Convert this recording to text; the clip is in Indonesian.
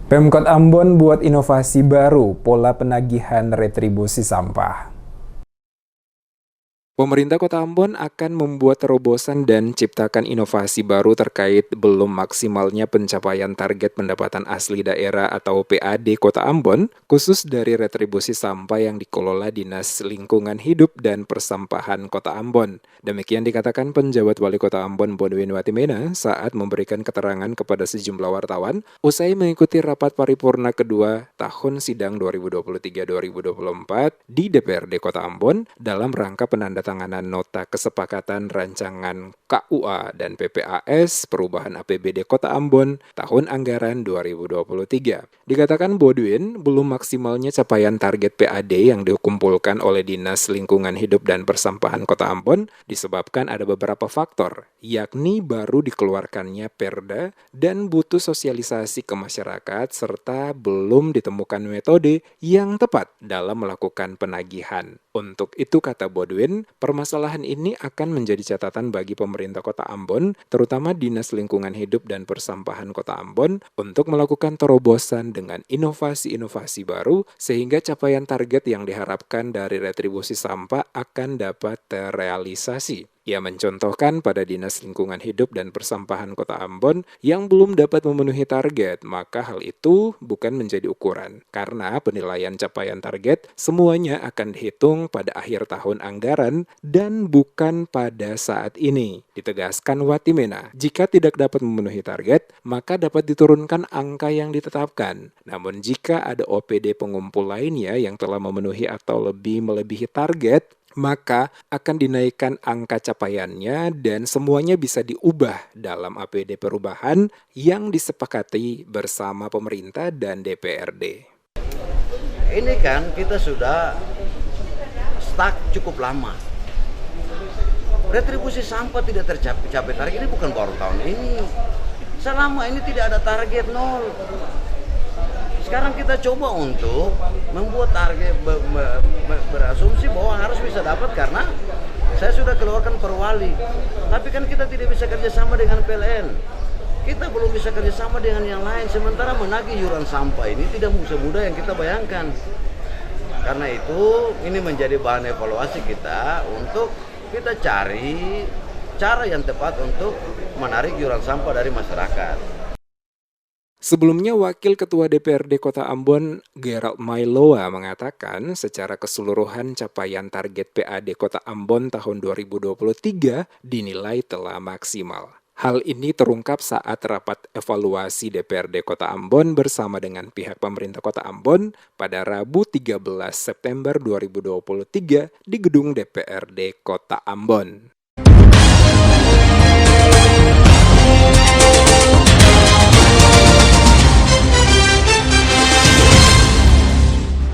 Pemkot Ambon buat inovasi baru pola penagihan retribusi sampah. Pemerintah Kota Ambon akan membuat terobosan dan ciptakan inovasi baru terkait belum maksimalnya pencapaian target pendapatan asli daerah atau PAD Kota Ambon, khusus dari retribusi sampah yang dikelola Dinas Lingkungan Hidup dan Persampahan Kota Ambon. Demikian dikatakan penjabat Wali Kota Ambon Bodwin Watimena saat memberikan keterangan kepada sejumlah wartawan usai mengikuti rapat paripurna kedua tahun sidang 2023-2024 di DPRD Kota Ambon dalam rangka penandatanganan nota kesepakatan rancangan KUA dan PPAS perubahan APBD Kota Ambon tahun anggaran 2023. Dikatakan Bodwin belum maksimalnya capaian target PAD yang dikumpulkan oleh Dinas Lingkungan Hidup dan Persampahan Kota Ambon disebabkan ada beberapa faktor, yakni baru dikeluarkannya Perda dan butuh sosialisasi ke masyarakat serta belum ditemukan metode yang tepat dalam melakukan penagihan. Untuk itu, kata Bodwin, permasalahan ini akan menjadi catatan bagi pemerintah Kota Ambon, terutama Dinas Lingkungan Hidup dan Persampahan Kota Ambon, untuk melakukan terobosan dengan inovasi-inovasi baru sehingga capaian target yang diharapkan dari retribusi sampah akan dapat terrealisasi. Ia mencontohkan pada Dinas Lingkungan Hidup dan Persampahan Kota Ambon yang belum dapat memenuhi target, maka hal itu bukan menjadi ukuran. Karena penilaian capaian target semuanya akan dihitung pada akhir tahun anggaran dan bukan pada saat ini. Ditegaskan Watimena, jika tidak dapat memenuhi target, maka dapat diturunkan angka yang ditetapkan. Namun jika ada OPD pengumpul lainnya yang telah memenuhi atau lebih melebihi target, maka akan dinaikkan angka capaiannya dan semuanya bisa diubah dalam APD perubahan yang disepakati bersama pemerintah dan DPRD. Ini kan kita sudah stuck cukup lama. Retribusi sampah tidak tercapai target ini bukan baru tahun ini. Selama ini tidak ada target nol. Sekarang kita coba untuk membuat target berasumsi bahwa harus bisa dapat karena saya sudah keluarkan perwali. Tapi kan kita tidak bisa kerjasama dengan PLN. Kita belum bisa kerjasama dengan yang lain. Sementara menagih iuran sampah ini tidak semudah yang kita bayangkan. Karena itu ini menjadi bahan evaluasi kita untuk kita cari cara yang tepat untuk menarik iuran sampah dari masyarakat. Sebelumnya, Wakil Ketua DPRD Kota Ambon, Gerald Mailoa, mengatakan secara keseluruhan capaian target PAD Kota Ambon tahun 2023 dinilai telah maksimal. Hal ini terungkap saat rapat evaluasi DPRD Kota Ambon bersama dengan pihak pemerintah Kota Ambon pada Rabu 13 September 2023 di gedung DPRD Kota Ambon.